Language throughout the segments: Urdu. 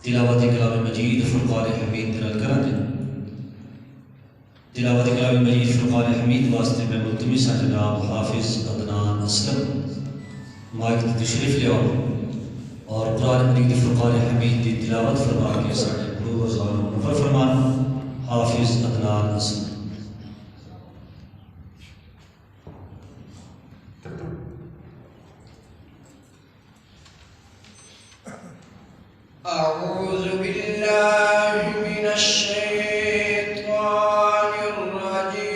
تلاوت کلام مجید فرقان حمید نال کریں۔ تلاوت کلام مجید فرقان حمید واسطے میں ملتمس ہاں جناب حافظ عدنان اسلم مائک تے تشریف لے آؤ اور قرآن مجید فرقان حمید کی تلاوت فرما کے سارے گرو ازان منفر فرمان حافظ عدنان اسلم۔ أعوذ بالله من الشيطان الرجيم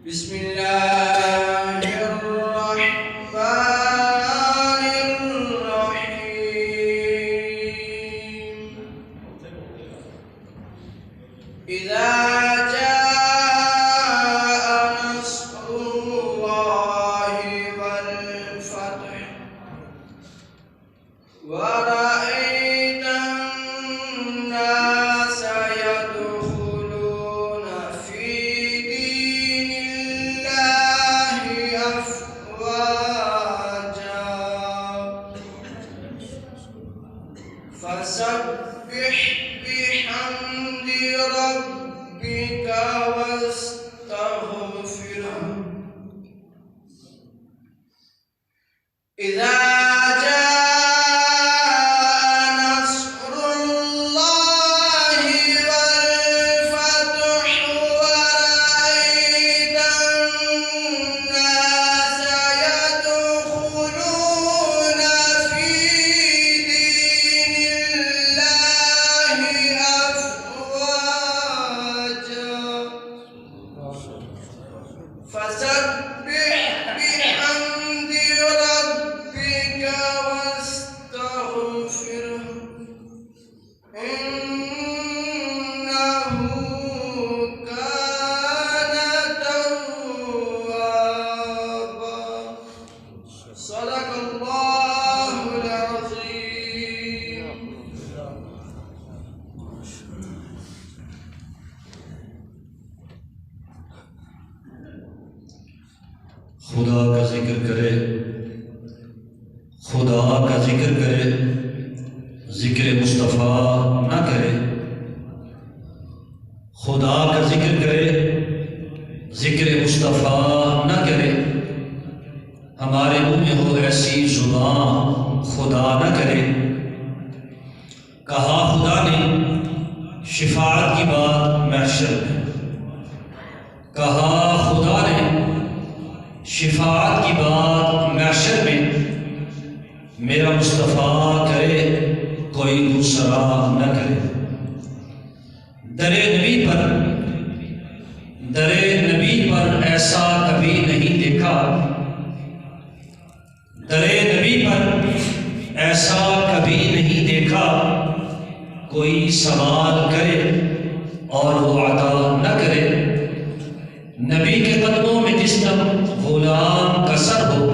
بسم الله الرحمن الرحيم إذا ورأيت الناس يدخلون في دين الله أفواجا فسبح بحمد ربك واستغفره إذا فسبح بحمد ربك واستغفره إنه كان توابا صدق الله العظيم۔ خدا کا ذکر کرے، خدا کا ذکر کرے، ذکر مصطفیٰ نہ کرے۔ خدا کا ذکر کرے، ذکر مصطفیٰ نہ کرے۔ ہمارے منہ میں ہو ایسی زبان خدا نہ کرے۔ کہا خدا نے شفاعت کی بات محشر میں، کہا خدا نے شفاعت کی بات محشر میں، میرا مصطفیٰ کرے کوئی دوسرا نہ کرے۔ درے نبی پر ایسا کبھی نہیں دیکھا، درے نبی پر ایسا کبھی نہیں دیکھا، کوئی سوال کرے اور وہ عطا نہ کرے۔ نبی کے قدموں میں جس دم غلام کا سر ہو،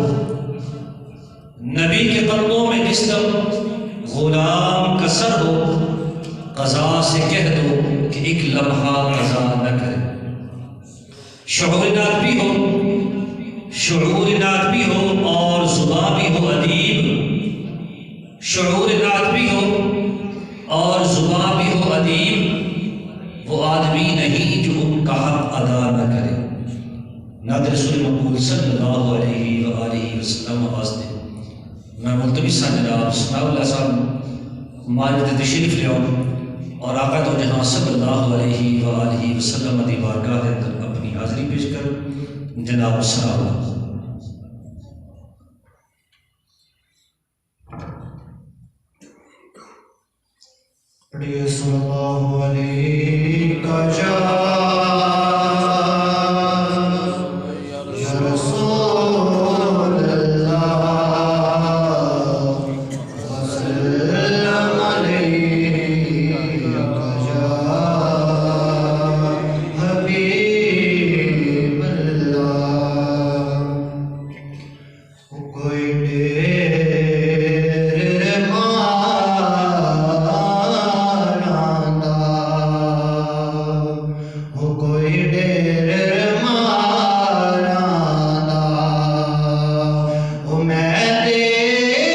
نبی کے قدموں میں جس دم غلام کا سر ہو، قضا سے کہہ دو کہ ایک لمحہ قضا نہ کرے۔ شعور نات بھی ہو اور زبان بھی ہو ادیب، شعور نات بھی ہو اور زبان بھی ہو ادیب، وہ آدمی نہیں جو ان کا حق ادا نہ کرے۔ نعت رسول مقبول صلی اللہ علیہ وآلہ وسلم واسطے میں ملتمس ہاں جناب ثناء اللہ صاحب مائک تے تشریف لے آؤ اور آقا تو جہاں صلی اللہ علیہ وآلہ وسلم دی بارگاہ دے اندر اپنی حاضری پیش کر جناب ثناء اللہ۔ پڑھیے صلی اللہ علیہ کا میں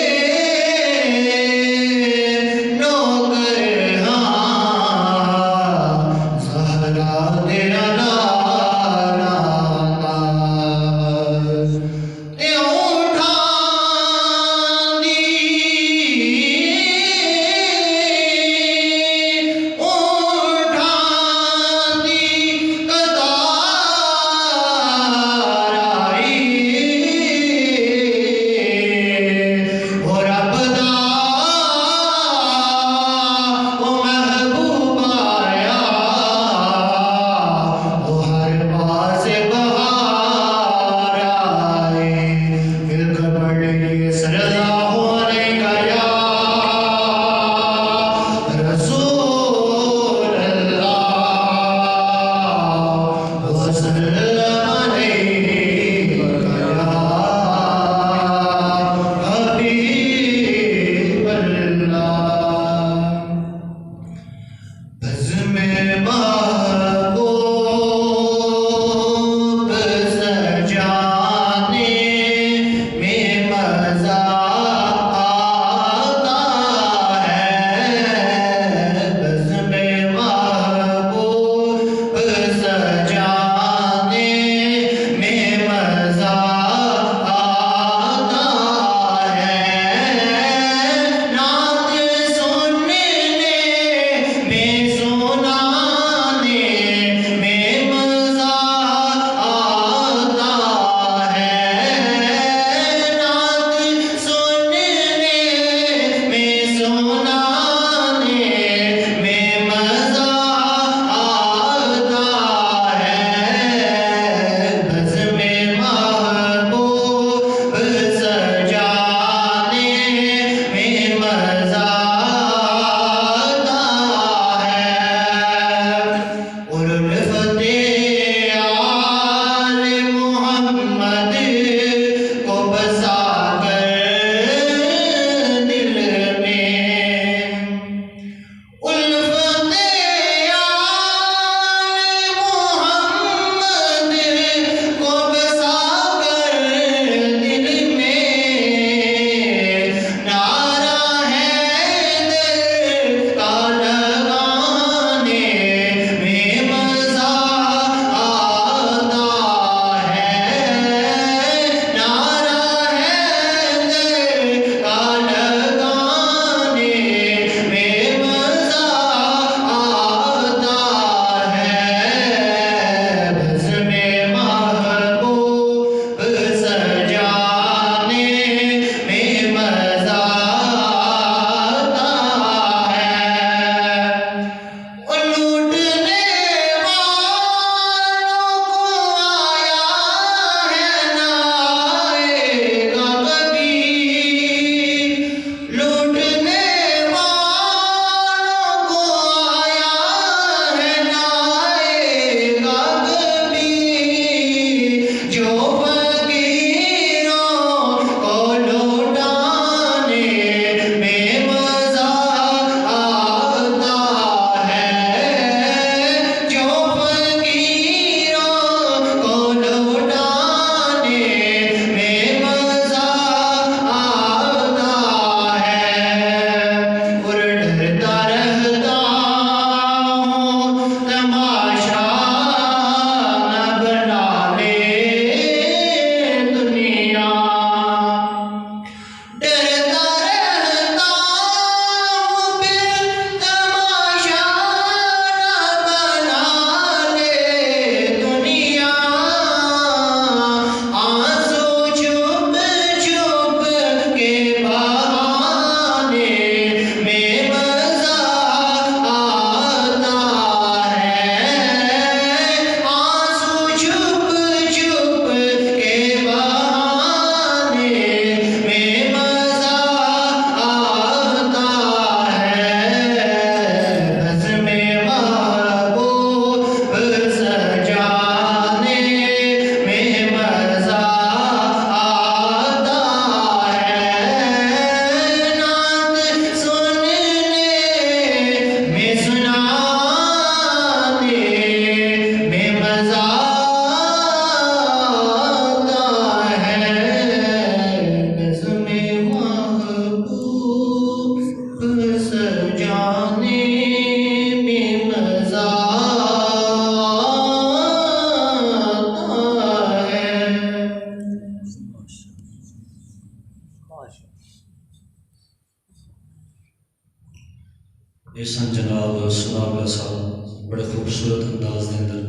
احسن جناب سناب صاحب بڑے خوبصورت انداز کے اندر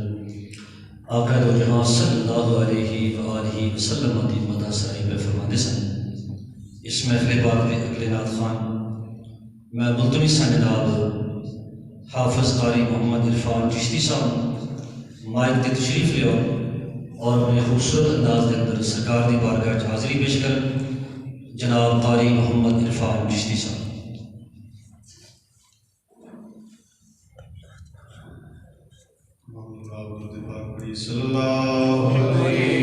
آقا دو جہاں صلی اللہ علیہ وآلہ وسلم دی مدح سرائی پہ فرماندے سن۔ اس محفل پاک میں اگلے نعت خوان میں ملتمس ہاں جناب حافظ قاری محمد عرفان چشتی صاحب مائک تے تشریف لے اور اپنے خوبصورت انداز کے اندر سرکار دی بارگاہ وچ حاضری پیش کر جناب قاری محمد عرفان چشتی صاحب۔ صلی اللہ علیہ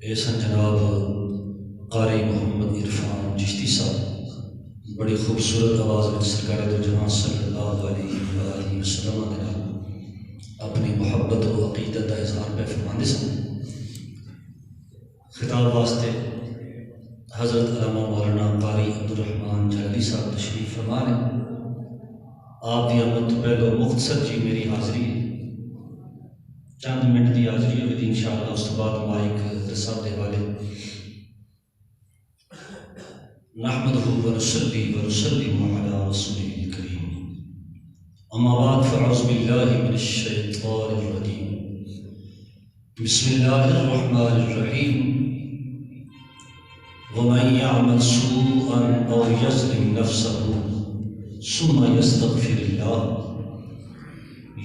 احسن جناب قاری محمد عرفان چشتی صاحب بڑی خوبصورت آواز میں سرکار دو جہاں صلی اللہ علیہ وآلہ وسلم کے نام اپنی محبت و عقیدت کا اظہار پہ فرماندے سن۔ خطاب واسطے حضرت علامہ مولانا قاری عبدالرحمن جلالی صاحب تشریف فرما ہیں۔ آپ کی آمد تو پہلو مختصر جی میری حاضری ہے، چند منٹ کی حاضری ہوگی انشاءاللہ، اس تو بعد مائک صاحب دے والے۔ نحمدہ ونصلی ونسلم علی رسولہ الکریم، اما بعد فاعوذ باللہ من الشیطان الرجیم، بسم اللہ الرحمن الرحیم۔ ومن يعمل سوءا أو يظلم نفسه ثم يستغفر الله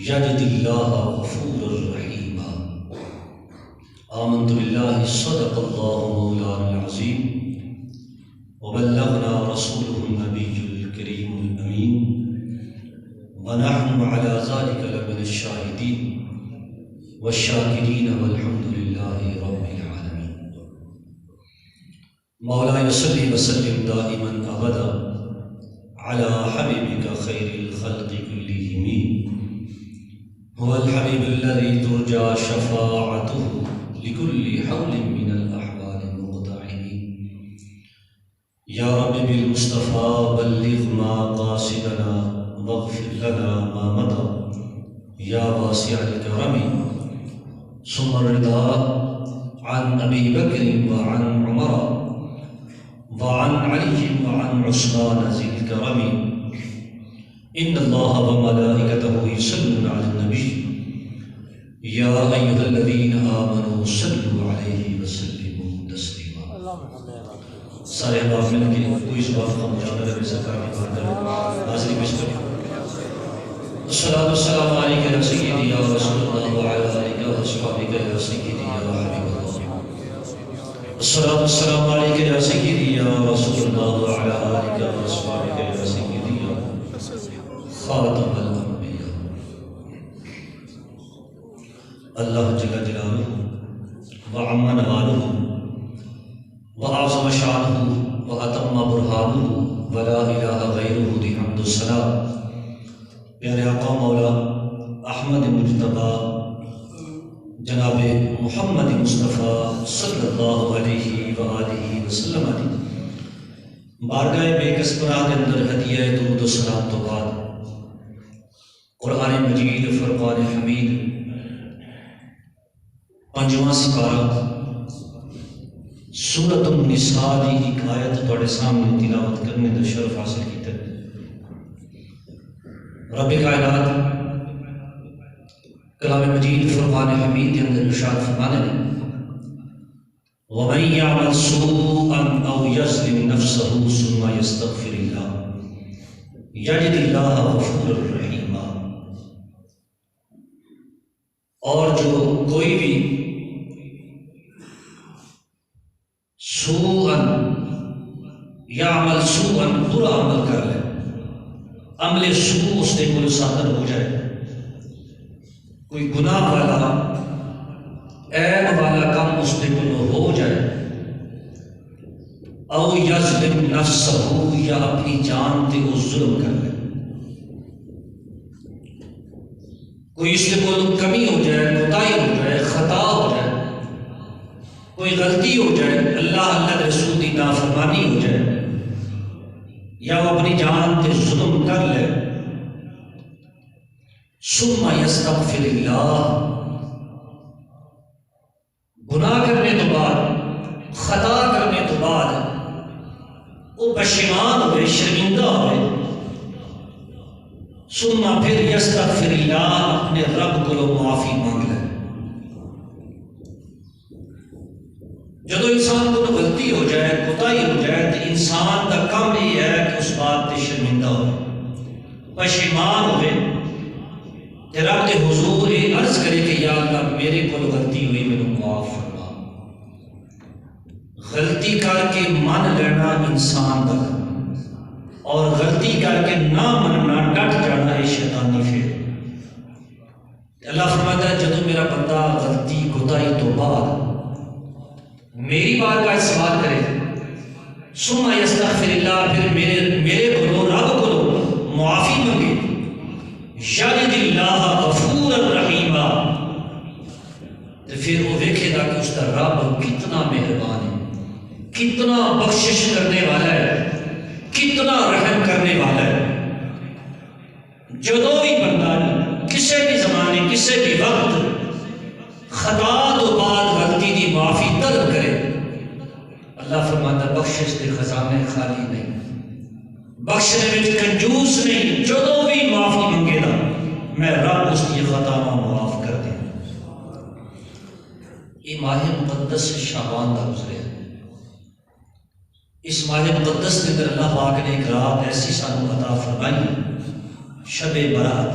يجد الله غفورا رحيما. آمنت بالله صدق الله مولانا العظيم وبلغنا رسوله النبي الكريم الأمين ونحن على ذلك لمن الشاهدين والشاكرين والحمد لله رب العالمين. مولاي صل وسلم دائما أبدا على حبيبك خير الخلق كلهم هو الحبيب الذي ترجى شفاعته لكل حول من الأحوال المقتحم. يا رب بالمصطفى بلغ ما قاصدنا واغفر لنا ما مضى يا واسع الكرم. ثم الرضا عن أبي بكر وعن عمر وعن علي وعن عثمان ذي الكرم. إن الله وملائكته يصلون على النبي يا أيها الذين آمنوا صلوا عليه وسلموا تسليما. سارے احباب مل کے کوئی اس بات کا مجاہدہ رب سرکار کی بات کریں. حاضری پیش کریں. الصلاة والسلام علیکہ یا سیدی یا رسول اللہ وعلی آلہ واصحابہ یا سیدی یا حبیب اللہ. الصلاة والسلام علیکہ یا سیدی یا رسول اللہ وعلی آلہ واصحابہ یا سیدی یا خاتم الانبیاء. اللہ جل جلالہ وعم نوالہ وعظم شانہ واتم برہانہ ولا الہ غیرہ دی حمد الصلاۃ. پیارے آقا مولا احمد مجتبیٰ جناب محمد مصطفیٰ صلی اللہ علیہ وآلہ وسلم علیہ بارگاہ بے کسبرات اندر ہدیہ درود و سلام تو بعد قرآن مجید فرقان حمید 5واں سپارہ سورۃ النساء دی ایک آیت تواڈے سامنے تلاوت کرنے دا شرف حاصل کیتا ہے. رب کائنات کلام مجید فرقان حمید کے اندر ارشاد فرمانے ہیں وَمَن يَعْمَلْ سُوءًا أَوْ يَظْلِمْ نَفْسَهُ ثُمَّ يَسْتَغْفِرِ اللَّهَ يَجِدِ اللَّهَ غَفُورًا رَحِيمًا. اور جو کوئی بھی سوءً یعمل سوءً برا عمل کر لے، عمل سوء اس نے کوئی صادر ہو جائے، کوئی گناہ والا عیب والا کام اس نے کوئی ہو جائے، او یظلم نفسہ یا اپنی جان تے وہ ظلم کر لے، کوئی اس میں کوئی کمی ہو جائے، کوتاہی ہو جائے، خطا ہو جائے، کوئی غلطی ہو جائے، اللہ رسول کی نافرمانی ہو جائے، یا وہ اپنی جان تے ظلم کر لے، ثم یستغفر اللہ، گناہ کرنے تو بعد، خطا کرنے تو بعد وہ پشیمان ہوئے، شرمندہ ہوئے، ثم پھر یستغفر اللہ، اپنے رب کو معافی مانگ لے. جب انسان کو غلطی ہو جائے، کوتاہی ہو جائے تو انسان کا کام یہ ہے کہ اس بات سے شرمندہ ہوئے، پشیمان ہوئے، کہ رب کے حضور عرض کرے کہ یا اللہ میرے کو غلطی ہوئی، میرے معاف فرما. غلطی کر کے مان لینا انسان کا، اور غلطی کر کے نہ مننا، ڈٹ جانا، یہ شیطانی فعل. اللہ فرماتا ہے جب میرا بندہ غلطی کوتاہی تو بعد میری بات کا سوال کرے، ثم یستغفر اللہ، پھر میرے کو رب کو معافی مانگے، یجد اللہ غفورا رحیما، تو پھر وہ دیکھے گا کہ اس کا رب کتنا مہربان ہے، کتنا بخشش کرنے والا ہے، کتنا رحم کرنے والا ہے. جدو بھی بندہ کسی بھی زمانے کسی بھی وقت خطا تو بعد غلطی دی معافی طلب کرے، اللہ فرماتا بخشش کے خزانے خالی نہیں، بخشنے میں کنجوس نہیں. جدو بھی معافی منگے گا میں رب اس کی خطا معاف کر دیں. یہ ماہ مقدس شعبان کا گزرے، اس ماہ مقدس کے اندر اللہ پاک نے ایک رات ایسی سانو عطا فرمائی، شب برات،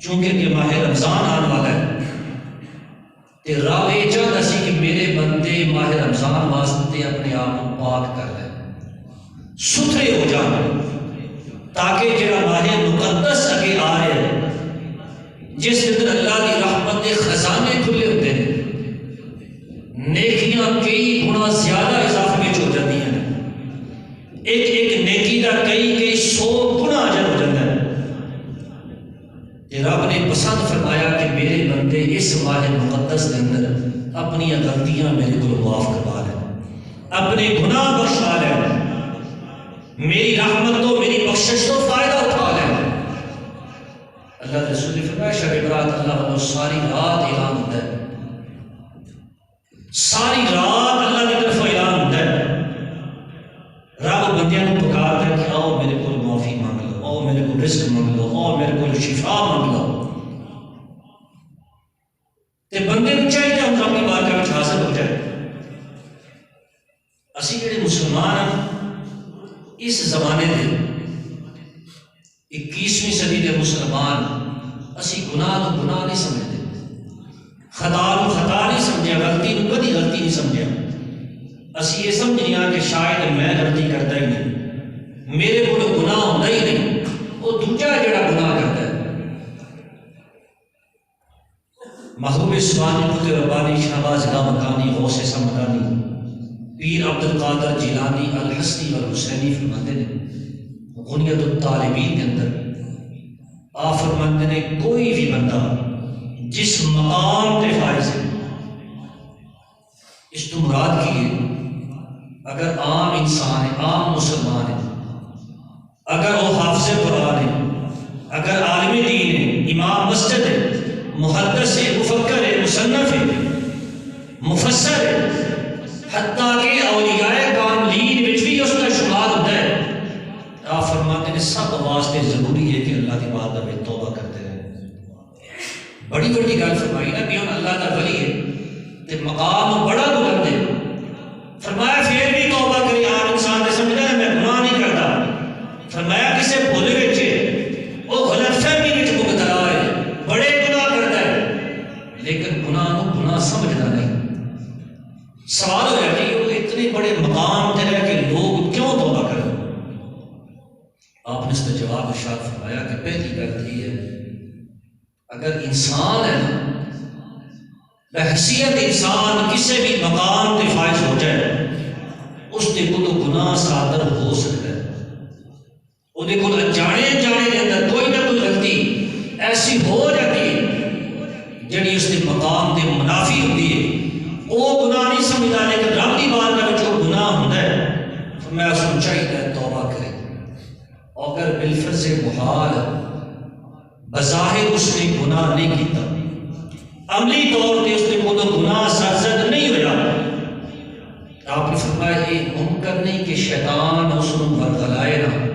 چونکہ کہ ماہ رمضان آنے والا ہے تے رب یہ چاہتا سی کہ میرے بندے ماہ رمضان واسطے اپنے آپ کو پاک کر لیں، ستھرے ہو جان، تاکہ جڑا ماہ مقدس اگے آ رہا ہے جس کے اندر اللہ کی رحمت کے خزانے کھلے ہوتے ہیں، نیکیاں کئی گنا زیادہ اضافے میں ہو جاتی ہیں، ایک ایک نیکی کا کئی 100 گنا اجر ہو جاتا ہے۔ رب نے پسند فرمایا کہ میرے بندے اس ماہ مقدس کے اندر اپنی غلطیاں میرے کو معاف کروا لیں، اپنے گناہ بخشا لیں، میری رحمت تو میری بخشش تو فائدہ اٹھا لیں۔ اللہ کے رسول نے فرمایا شب برات اللہ والوں ساری رات اعلان ہوتا ہے، ساری رات اللہ کی طرف اعلان ہوتا ہے، رب بندیاں کو پکارتا ہے کہ آؤ میرے کو معافی مانگ لو، آؤ میرے کو رزق مانگ لو، آؤ میرے کو شفا مانگ لو۔ تے بندے کو چاہیے ہم اپنی بارگاہ میں حاضر ہو جائے۔ اسی جڑے مسلمان ہیں اس زمانے دے 21ویں صدی دے مسلمان، اسی گناہ کو گناہ نہیں سمجھتے، خطا کو خطا نہیں سمجھا، غلطی کو کدی غلطی نہیں سمجھا۔ اسی یہ سمجھنی کہ شاید میں غلطی کرتا ہی نہیں، میرے کو گناہ ہوتا ہی نہیں، وہ دوجا جڑا گناہ کرتا ہے۔ محبوب سبحانی قطب ربانی شہباز گاہ مکانی غوث سمدانی پیر عبد القادر جیلانی الحسنی والحسینی فرماتے ہیں غنیت الطالبین کے اندر آپ فرماتے ہیں کوئی بھی بندہ جس مقام پہ فائز ہے، اس تو مراد کی ہے اگر عام انسان ہے، عام مسلمان ہے، اگر وہ حافظ قرآن ہے، اگر عالم دین ہے، امام مسجد ہے، محدث ہے، مفکر ہے، مصنف ہے، مفسر ہے، حتیٰ کہ اولیاء کاملین وچ بھی اس کا شمار ہوتا ہے، آپ فرماتے ہیں سب واسطے ضروری ہے کہ اللہ کی بارگاہ میں توبہ کرتے رہیں۔ بڑی بڑی گل فرمائی نا کہ ہم اللہ کا ولی ہے تے مقام بڑا بلند ہے، فرمایا پھر بھی توبہ کرے، عام انسان نے سمجھا ہے میں گناہ نہیں کرتا، فرمایا کسے بھول وچ وہ غلط فہمی وچ مبتلا ہے، بڑے گناہ کرتا ہے لیکن گناہ کو گناہ سمجھتا نہیں۔ سوال ہو جاتی ہے وہ اتنے بڑے مقام تے رہ کے لوگ کیوں توبہ کریں؟ آپ نے اس کا جواب ارشاد فرمایا کہ پہلی گل یہ ہے اگر انسان ہے نا بحیثیت انسان کسی بھی مقام تے فائز ہو جائے اس کے کو گناہ صادر ہو سکتا ہے، وہ کو جانے دے اندر کوئی نہ کوئی غلطی ایسی ہو جاتی ہے جڑی اس کے مقام کے منافی ہوتی ہے، وہ گناہ نہیں سمجھتا لیکن رب کی بارگاہ میں جو گناہ ہوتا ہے تو میں اس کو چاہیے توبہ کرے۔ اگر بالفرض محال بظاہر اس نے گناہ نہیں کیتا، عملی طور پہ اس نے کوئی گناہ سرزد نہیں ہوا، آپ نے فرمایا یہ ممکن نہیں کہ شیطان اس کو ورگلائے نہ،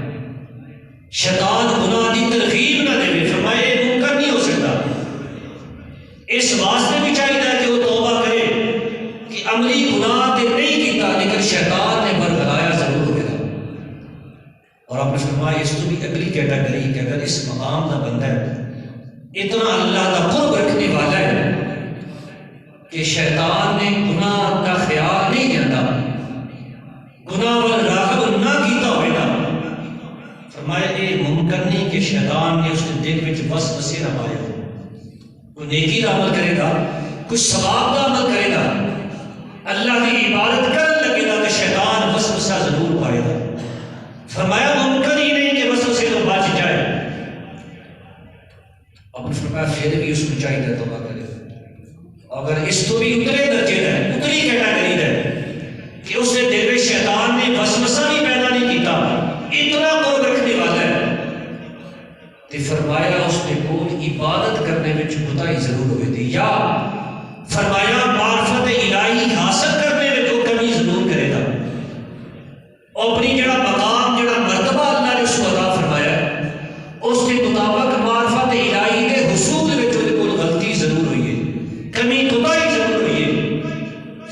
شیطان گناہ کی ترغیب نہ دے، فرمایا یہ ممکن نہیں ہو سکتا، اس واسطے بھی چاہیے کہ وہ توبہ کرے کہ عملی گناہ تے نہیں کیتا لیکن شیطان نے ورگلایا ضرور ہوگا۔ اور آپ نے فرمایا اس تو بھی اگلی کیٹیگری کہ اگر اس مقام کا بندہ ہے اتنا اللہ کا قرب رکھنے والا ہے کہ شیطان نے گناہ کا خیال نہیں کرتا، گناہ وال راغب نہ کیتا ہوئے گا، فرمایا یہ ممکن نہیں کہ شیطان نے اس کے دل میں وسوسے نہ پائے ہو، کوئی نیکی کا عمل کرے گا، کچھ ثواب کا عمل کرے گا، اللہ کی عبادت کرنے لگے گا تو شیطان وسوسہ ضرور پائے گا، فرمایا ممکن ہی نہیں کہ وسوسے تو بچ جائے۔ اب فرمایا پھر بھی اس کو چاہیے توبہ کرے، اگر اس تو بھی اتنے درجے ہے، اتنی کیٹیگری ہے کہ اس نے دل میں شیطان نے وسوسہ بھی پیدا نہیں کیتا، اتنا قرب رکھنے والا ہے، تو فرمایا اس نے کوئی عبادت کرنے میں کوتاہی ضرور ہوئی تھی، یا فرمایا معرفت الہی حاصل کرنے میں جو کمی ضرور کرے گا، اور اپنی جڑا مقام جڑا مرتبہ اللہ نے اس کو عطا فرمایا ہے اس کے مطابق معرفت الہی کے حصول میں جو کوئی غلطی ضرور ہوئی ہے، کمی کوتاہی ضرور ہوئی ہے،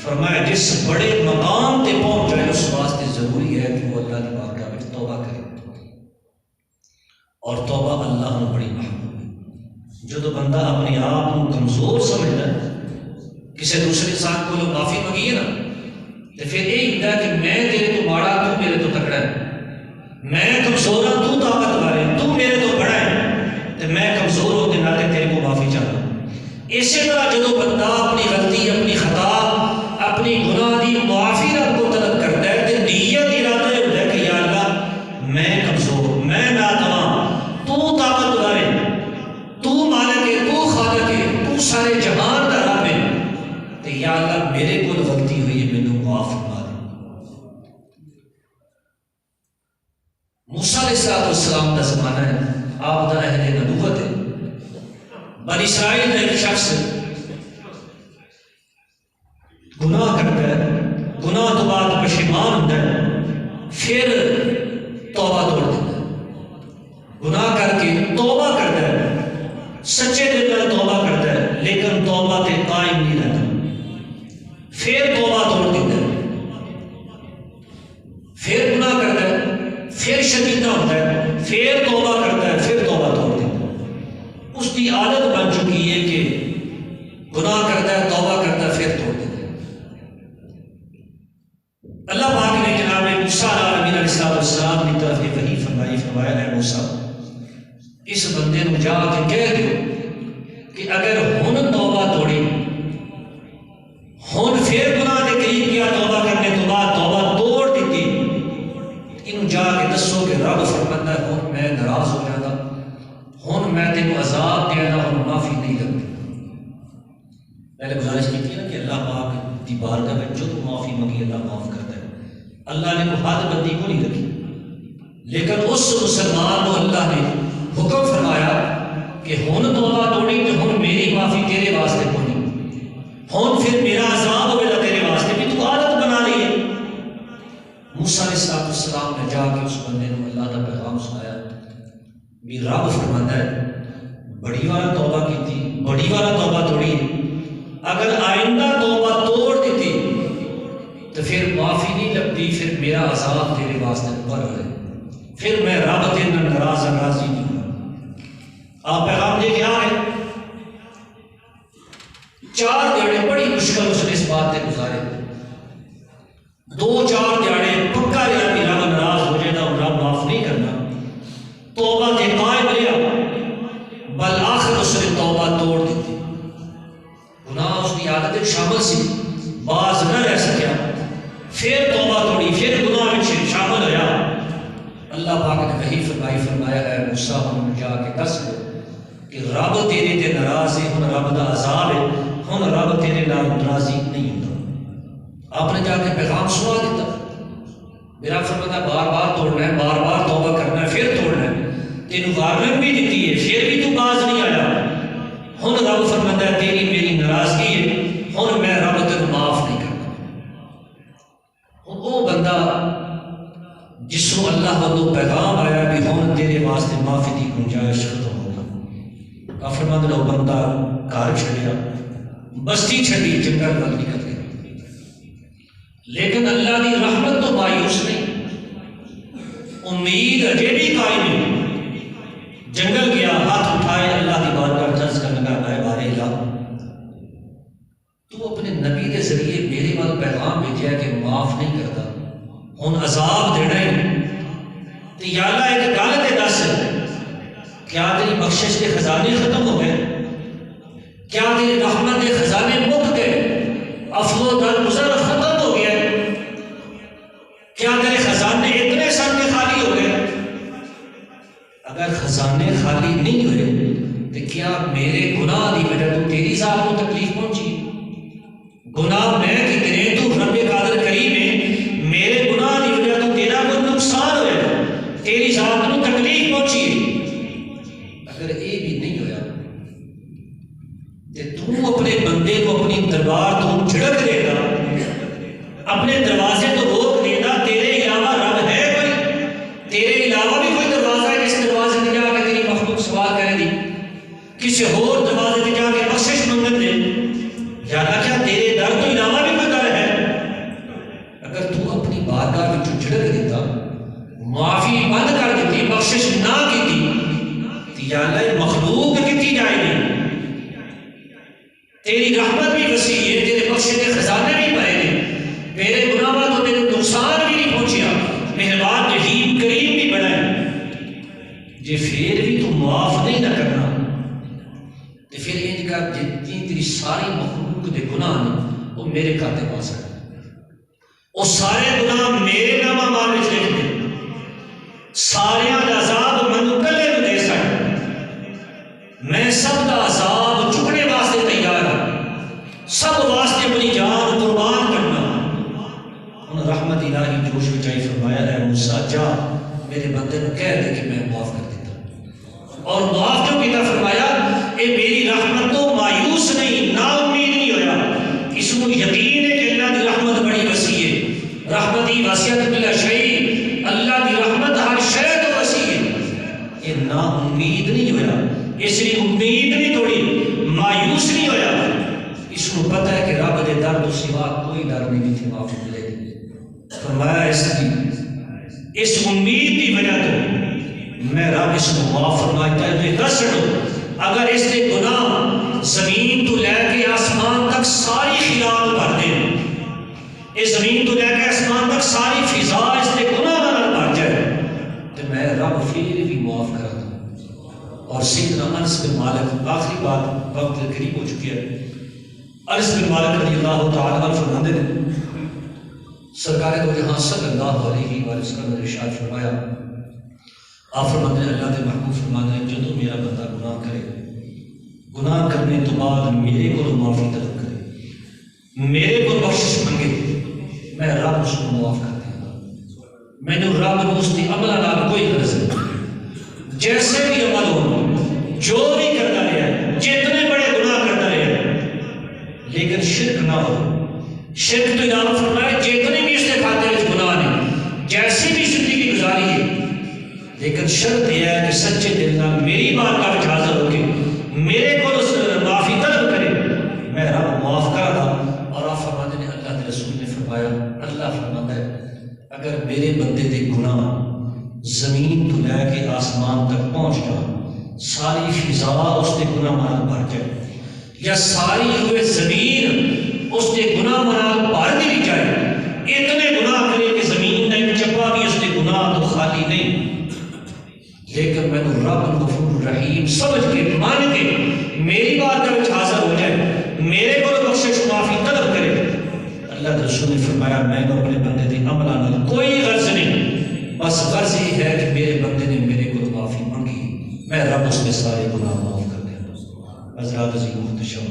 فرمایا جس بڑے مقام تے پہنچ جائے اس واسطے ضرور ہے کہ وہ اللہ کی بارگاہ میں توبہ کرے، اور توبہ اللہ نے بڑی محبوب ہے۔ جو بندہ اپنے آپ کو کمزور سمجھتا ہے، کسی دوسرے انسان کو لوگ معافی منگی ہے نا، تو پھر یہ ہوتا ہے کہ میں تیرے تو ماڑا، تو میرے تو تکڑا ہے، میں کمزور ہوں، تو طاقتور ہے، تو میرے تو بڑا ہے، تو میں کمزور ہونے ناطے تیرے کو معافی چاہتا ہوں۔ اسی طرح جدو بندہ اپنی غلطی، اپنی خطا، اپنی گناہ دی معافی رب کو طلب کرتا ہے، تو نیت ارادہ یہ ہوتا ہے کہ یا اللہ میں کمزور، میں ناتواں، تو طاقتور ہے، تو مالک ہے، تو خالق ہے، تو سارے جہان کا رب ہے، تو یا اللہ میرے کو غلطی ہوئی ہے، مینوں معاف فرما دے۔ موسیٰ علیہ السلام کا زمانہ ہے، آپ کا اہل نبوت ہے، بنی اسرائیل کا ایک شخص گناہ کرتا ہے، گناہ تو بعد پشیمان ہوتا ہے، پھر توبہ توڑ دیتا ہے، گناہ کر کے توبہ کرتا ہے، سچے دل میں توبہ کرتا ہے، لیکن توبہ تے قائم نہیں رہتا، پھر توبہ توڑ دیتا ہے، پھر گناہ کرتا ہے، پھر شدیدہ ہوتا ہے، پھر توبہ کرتا ہے، پھر توبہ توڑ دیتا ہے۔ اس کی عادت بن چکی ہے کہ گناہ کرتا ہے، توبہ کرتا ہے، پھر توڑ دیتا ہے۔ اللہ پاک نے جناب موسیٰ علیہ السلام کی طرف یہ وحی فرمائی، فرمایا اے موسیٰ اس بندے کو جا کے کہہ دیو کہ اگر ہن توبہ توڑی، ہن پھر گناہ کے قریب کیا، توبہ کرنے تو بعد توبہ توڑ دیتی، انہوں جا کے دسو کہ رب فرماتا ہے ہن میں ناراض ہو جاتا، ہن میں تینوں عذاب دیا گا، ہن معافی نہیں لگتی۔ پہلے گزارش کی تھی نا کہ اللہ پاک دی بارگاہ میں جو تو معافی منگی اللہ معاف کرتا ہے، اللہ نے کوئی حد بندی کو نہیں رکھی، لیکن اس مسلمان کو اللہ نے حکم فرمایا کہ ہن توبہ توڑی تو ہن میری معافی تیرے واسطے کونی، ہن پھر میرا عذاب ہوگا تیرے واسطے بھی، تو عادت بنا لی ہے۔ موسیٰ علیہ السلام نے جا کے اس بندے کو اللہ کا پیغام سنایا بھی رب فرماتا ہے بڑی والا توبہ کی تھی، بڑی والا توبہ توڑی، اگر آئندہ توبہ توڑ دیتی تو پھر معافی نہیں لگتی، پھر میرا عذاب تیرے واسطے مقرر ہے، پھر میں رب تیرے ناراض راضی نہیں ہوں۔ آپ پیغام لے کے آ رہے، 4 دیہڑے بڑی مشکل اس نے اس بات سے گزارے، 2-4 دیہڑے پکا رہا کہ رب ناراض ہو جائے گا اور رب معاف نہیں کرنا، توبہ کے قائم رہا، بالآخر اس نے توبہ توڑ دیتی، گناہ اس کی عادت شامل سی، باز نہ رہ سکیا، پھر توبہ توڑی، پھر گناہ میں شامل ہوا۔ اللہ پاک نے وحی فرمائی، فرمایا اے موسیٰ ہم جا کے دس دو کہ رب تیرے تے ناراض ہے، ہن رب دا عذاب ہے، ہن رب تیرے نال راضی نہیں ہوتا۔ آپ نے جا کے پیغام سنا دیتا، میرا فرماتا بار بار توڑنا ہے، بار بار توبہ کرنا ہے، پھر توڑنا ہے، تینوں وارننگ بھی دیتی ہے، پھر بھی تو باز نہیں آیا، ہن رب فرماتا ہے تیری میری ناراضگی ہے، ہن میں رب تینوں معاف نہیں کرتا۔ وہ بندہ جس کو اللہ والوں پیغام آیا کہ ہن تیرے واسطے معافی کی گنجائش ختم ہوگی، آپ فرماتے ہیں وہ بندہ گھر چھڑیا، بستی چھڑی، جنگل وال نکل گیا، لیکن اللہ کی رحمت تو مایوس نہیں، امید اجے بھی قائم ہے، جنگل گیا، ہاتھ اٹھائے اللہ کی بارگاہ عرض کرنے لگا اے بارے الہ تو اپنے نبی کے ذریعے میرے وال پیغام بھیجا کہ معاف نہیں کرتا، ہن عذاب دینا ہے، تو یا اللہ ایک گل تے دس، کیا تیری بخشش کے خزانے ختم ہو گئے؟ کیا تیری رحمت کے خزانے مک گئے؟ عفو و درگزر ختم ہو گیا؟ کیا تیرے خزانے اتنے سن کے خالی ہو گئے؟ اگر خزانے خالی نہیں ہوئے تو کیا میرے گناہ کی وجہ تو تیری ذات کو تکلیف پہنچی؟ گناہ میں کتنے تو رب قادر کریم ہے، میرے گناہ کی وجہ تو تیرا کوئی نقصان ہوئے، تیری ذات کو تکلیف پہنچی؟ اگر یہ بھی نہیں ہویا تو اپنے بندے کو اپنی دربار تو جھڑک دے گا، اپنے دروازے تو روک دے گا، تیرے علاوہ رب ہے کوئی؟ تیرے علاوہ بھی کوئی دروازہ ہے جس دروازے سے جا کے تیری مخلوق سوال کرے گی، کسی اور دروازے سے جا کے بخشش منگن دے، یا کیا تیرے در تو علاوہ بھی کوئی در ہے؟ اگر تو اپنی بارگاہ میں جھڑک دیتا معافی بند کر دیتی، بخشش نہ کی تھی، یا اللہ مخلوق کی جائے گی، تیری رحمت بھی وسیع ہے، تیرے بخشے کے خزانے بھی بڑے ہیں، میرے گناہ تو تیرے نقصان بھی نہیں پہنچیا، مہربان رحیم کریم بھی بڑا ہے، جی پھر بھی تو معاف نہیں نہ کرنا تو پھر ان کا جتنی تیری ساری مخلوق دے گناہ نے وہ میرے کھاتے پاس ہے، وہ سارے گناہ میرے نامہ مال میں لکھ دے، سارے عذاب منو کلے میں دے سکتے، میں سب کا عذاب چکنے واسطے تیار ہوں، سب واسطے اپنی جان قربان کرنا۔ ان رحمت الہی جوش بچائی فرمایا اے موسیٰ جا میرے بندے کو کہہ دے کہ میں معاف کر دیتا ہوں، اور معاف کیوں کیتا فرمایا اے میری رحمت تو مایوس نہیں، نا امید نہیں ہویا، اس کو یقین ہے کہ اللہ کی رحمت بڑی وسیع ہے، رحمتی وسعت کل شیء، اللہ کی رحمت ہر شے تو وسیع ہے، یہ نا امید نہیں ہویا، اس لیے امید نہیں توڑی، مایوس نہیں ہویا، اس کو پتہ ہے کہ رب دے در تو سوا کوئی در نہیں تھی معافی ملے گی، فرمایا اس امید کی وجہ تو میں رب اس کو معاف فرماتا ہے، تو دس چھڑو اگر اس کے گناہ زمین تو لے کے آسمان تک ساری خیال بھر دیں، اس زمین تو لے کے آسمان تک ساری فضا اس کے گناہ نال بھر جائے تو میں رب پھر بھی معاف کر دوں۔ اور سیدنا انس بن مالک، آخری بات وقت قریب ہو چکی ہے، انس بن مالک رضی اللہ تعالیٰ عنہ فرماتے ہیں سرکار دو جہاں صلی اللہ علیہ وآلہ وسلم نے ارشاد فرمایا، آپ فرماتے ہیں اللہ کے محبوب فرماتے ہیں جدو میرا بندہ گناہ کرے، گناہ کرنے تو بعد میرے کو معافی طلب کرے، میرے کو بخشش منگے، میں رب اس کو معاف کر دوں گا، میں نے رب نے اس کی عملہ نال کوئی غرض نہیں، جیسے بھی عمل ہو، جو بھی کرتا رہے، جتنے بڑے گناہ کرتا رہے، لیکن شرک نہ ہو، شرک تو یاد فرمائے جتنے بھی اس کے کھاتے میں گناہ نے، جیسی بھی زندگی گزاری ہے، لیکن شرط یہ ہے کہ سچے دل نال میری بارگاہ وچ حاضر ہو کے میرے کو معافی طلب کرے، میں رب معاف کر دا۔ اور آپ فرماتے ہیں اللہ کے رسول نے فرمایا، اللہ فرماتا ہے اگر میرے بندے دے گناہ زمین تو لے کے آسمان تک پہنچ جا، ساری فضا اس کے گناہ نال بھر جائے، یا ساری ہوئے زمین اس کے گناہ نال بھر دی جائے، اتنے گناہ کرے کہ زمین کا ایک چپا بھی اس کے گناہ تو خالی نہیں، لیکن میں رب غفور رحیم سمجھ کے مان کے میری بات کا حاضر ہو جائے، میرے کو بخشش معافی طلب کرے، اللہ کے رسول نے فرمایا میں نے اپنے بندے کے عملہ نال کوئی غرض نہیں، بس غرض یہ ہے کہ میرے بندے نے میرے کو معافی مانگی، میں رب اس کے سارے گناہ معاف کر دیا۔ حضرات عزیز محتشم،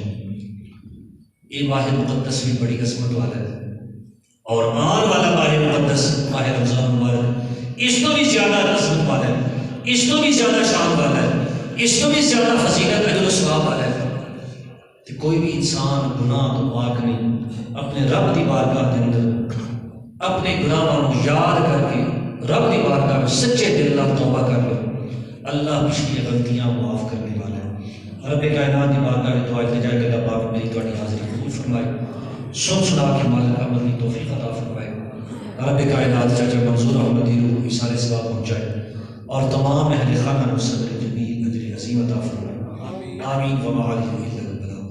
یہ ماہ مقدس بھی بڑی قسمت والا ہے، اور آن والا ماہ مقدس ماہ رمضان مبارک اس تو بھی زیادہ قسمت والا ہے، اس تو بھی زیادہ شان والا ہے، اس تو بھی زیادہ فضیلت اجر و ثواب والا ہے، کہ کوئی بھی انسان گناہ تو پاک نہیں، اپنے رب کی بارگاہ کے اندر اپنے گناہوں کو یاد کر کے رب کی بارگاہ میں سچے دل نال توبہ کر لو، اللہ پچھلی غلطیاں معاف کرنے والا ہے۔ رب کائنات کی بارگاہ میں دعا التجا کہ اللہ پاک میری تہاڈی حاضری قبول فرمائے، سن سنا کے مالک عمل کی توفیق عطا فرمائے، رب کائنات چاچا منظور احمد کی روح ایصال ثواب پہنچائے، اور تمام اہل خانہ کو صدر جمیل اجر عظیم عطا فرمائے، آمین وما علیہ الا البلاغ۔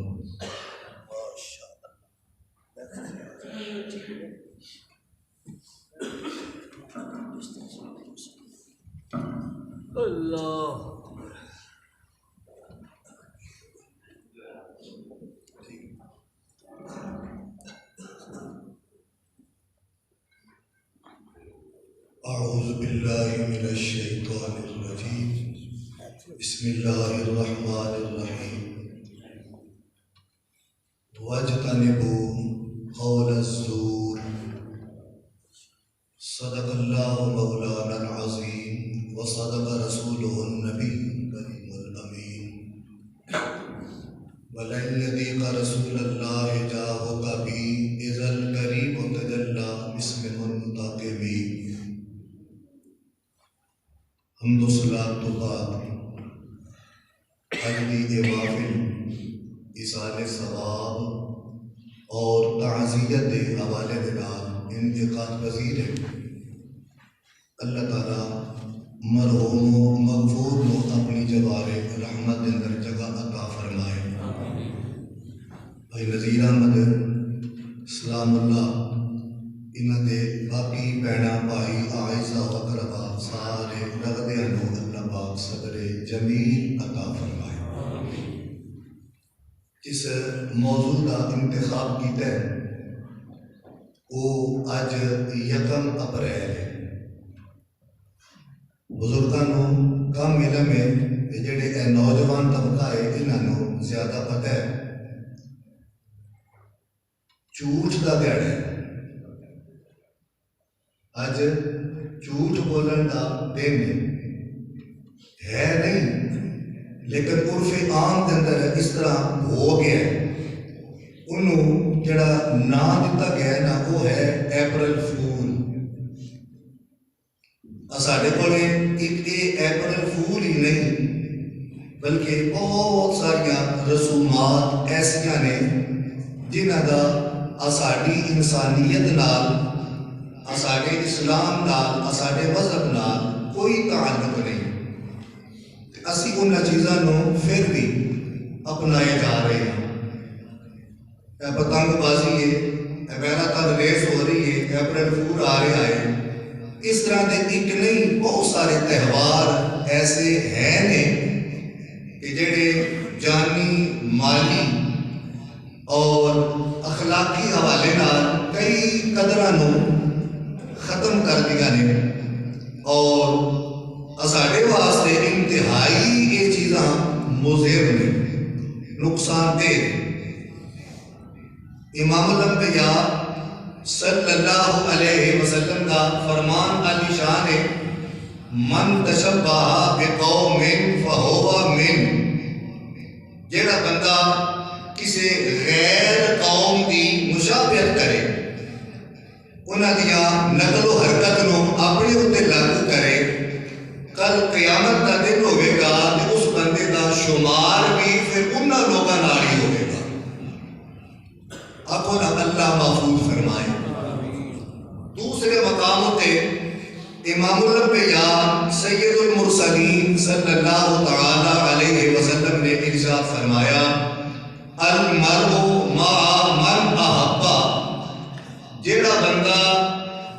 اللہ اعوذ باللہ من الشیطان الرجیم، بسم اللہ الرحمن الرحیم، واجتنبوا قول الزور، صدق اللہ مولانا العظیم وصدق رسولہ النبی الکریم الامین، ولن یذیق رسول اللہ جاہک بی اذا الکریم تجلی باسم منتقبی۔ حمد و صلاۃ تو بعد اجلی محفل ایصال ثواب اور تعزیت کے حوالے کے نال انعقاد پذیر ہے۔ اللہ تعالیٰ مرحوم و مغفور نو اپنی جوار رحمت کے اندر جگہ عطا فرمائے۔ بھائی نذیر احمد سلام اللہ انہوں دے باقی بہنا بھائی آئزہ و اقربا سارے رغدے نو اللہ پاک صبر جمیل عطا فرمائے۔ جس موضوع کا انتخاب کیتا ہے وہ اج 1 اپریل ہے۔ بزرگوں کم علم ہے جڑے اے نوجوان طبقہ ہے انہوں زیادہ پتہ ہے۔ جھوٹ کا دیہڑا ہے، اج جھوٹ بولن کا دن ہے نہیں، لیکن عرف عام کے اندر اس طرح ہو گیا ہے۔ انہوں جڑا نام دیتا گیا ہے نا وہ ہے اپریل فول۔ ساڈے کول ایک اپریل فول ہی نہیں بلکہ بہت ساریاں رسومات ایسیاں نے جنہاں دا ساڈی انسانیت نال، ساڈے اسلام نال، ساڈے مذہب نال کوئی تعلق نہیں۔ اسی انہاں چیزاں نو پھر بھی اپنائے جا رہے ہیں۔ پتنگ بازی ہے، میراتھن ریس ہو رہی ہے، اپریل فول آ رہا ہے۔ اس طرح کے ایک نہیں بہت سارے تہوار ایسے ہیں نے کہ جڑے جانی، مالی اور اخلاقی حوالے نال کئی قدراں نو ختم کر دیا نے اور ساڈے واسطے انتہائی یہ چیزاں مضر نے، نقصان دہ۔ امام الانبیاء صلی اللہ علیہ وسلم کا فرمان علی شان ہے، من تشبہ بقوم فہو من۔ جیڑا بندہ کسی غیر قوم کی مشابہت کرے، انہاں دیاں نقل و حرکت نو اپنے اوتے لاگو کرے، کل قیامت کا دن ہوئے گا کہ اس بندے دا شمار بھی پھر انہاں لوگاں نال ہی ہوئے گا۔ اپنا اللہ محفوظ فرمائے۔ دوسرے مقام ہوتے امام الانبیاء سید المرسلین صلی اللہ تعالی علیہ وسلم نے ارشاد فرمایا، المرء مع من احبا۔ جیڑا بندہ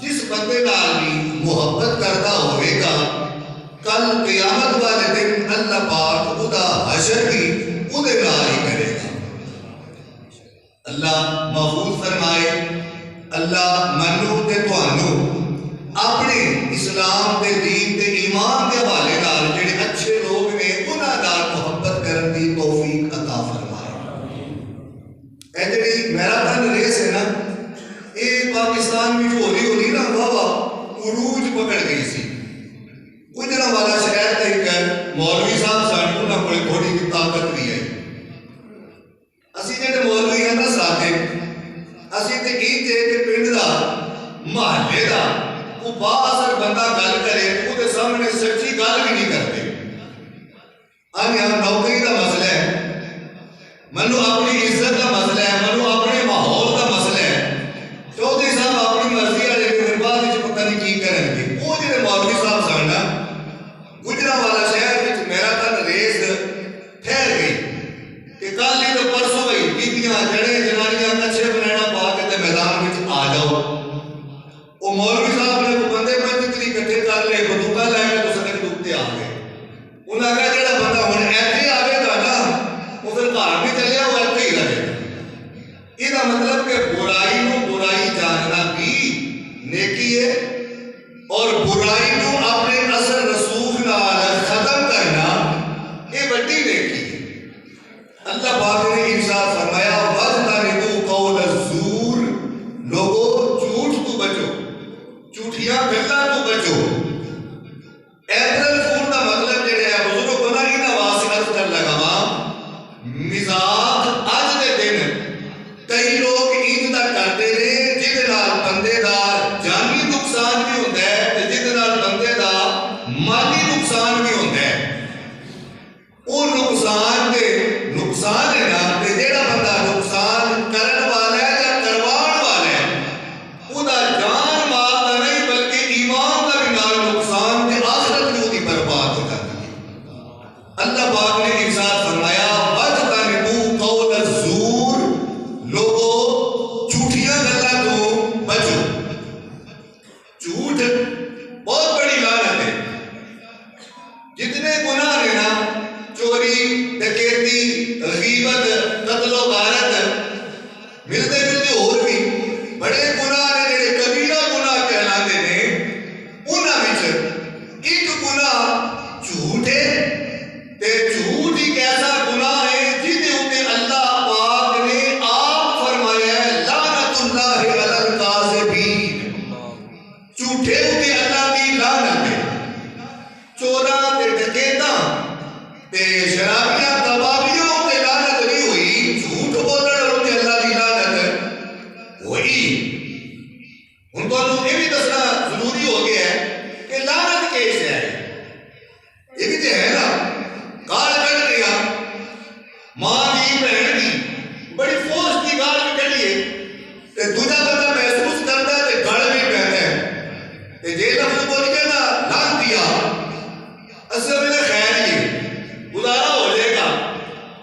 جس بندے نال بھی محبت کرتا ہوئے گا، کل قیامت والے دن اللہ پاک ادا حشر بھی ادھے نال ہی کرے گا۔ اللہ محفوظ فرمائے۔ اللہ منو تے توانو اپنے اسلام تے دین تے ایمان کے حوالے نال جڑے اچھے لوگ نے انہاں نال محبت کرن دی توفیق عطا فرمائے۔ اے جڑی میراتھن ریس ہے نا، یہ پاکستان میں جو ہولی نا واہ عروج پکڑ گئی سی۔ گجرانوالہ شہر تے ایک مولوی صاحب سن، انہاں کول تھوڑی جی طاقت بھی ہے۔ اسی جڑے مولوی ہیں نا ساتھے، اسی تے این تے کہ پنڈ دا محلے دا وہ با اثر بندہ گل کرے وہ دے سامنے سچی گل بھی نہیں کرتے۔ یہاں نوکری دا مسئلہ ہے، منو اپنی عزت دا مسئلہ ہے، منو اپنے ماحول دا مسئلہ ہے، چودھری صاحب اپنی مرضی والے پھر بعد وچ پتہ نہیں کی کرن گے۔ وہ جڑے مولوی صاحب سن نا، گجرانوالہ شہر وچ میراتھن ریس ٹھہر گئی کہ کل ہی تو پرسوں ہوئی، بیبیاں جڑے جنانیاں کچھے بنانا پا کے تے میدان وچ آ جاؤ۔ وہ مولوی صاحب نے وہ بندے پنجتری کٹھے کر لے، بندوقاں لے کے تو سڑک دے اوتے آ گئے۔ انہاں کہا جڑا بندہ ہن ایتھے آوے گا نا وہ پھر گھر نہیں چلیا، وہ ایتھے ہی رہے گا۔ یہ مطلب کہ برائی نو برائی جاننا بھی نیکی ہے اور برائی نو اپنے اثر رسوخ نال ختم کرنا یہ بڑی نیکی ہے۔ اللہ پاک نے ارشاد فرمایا، وَاجْتَنِبُوا قَوْلَ الزُّورِ، لوگو جھوٹ تو بچو، جھوٹیاں گلاں تو بچو۔ اپریل فول کا مطلب جڑا ہے بزرگ بنا انہاں واسطے عرض کر لگا مزاق اج دے دن کئی لوگ عید تک کرتے ہیں جہدے نال بندے دا جانی نقصان بھی ہوندا ہے تے جہدے نال بندے دا مالی نقصان بھی ہوندا ہے۔ وہ نقصان ہے نا تے جہڑا بندہ نقصان کرن والا ہے یا کروان والا ہے، وہ دا جان مال دا نہیں بلکہ ایمان تے شرابیاں کبابیاں تے لعنت نہیں ہوئی، جھوٹ بولن تے اللہ دی لعنت ہوئی۔ ہن تانوں یہ بھی دسنا ضروری ہو گیا ہے کہ لعنت کیسے ہے؟ یہ بھی تے ہے نا، گال کڈ دیا ماں دی بہن دی بڑی فوج کی گال بھی کڈیے تے دوجا بندہ محسوس کرتا ہے تے گل بھی پہنتا ہے تے جے لفظ بول کے نا لان دیا اصل میں خیر ہی گزارا ہو جائے گا،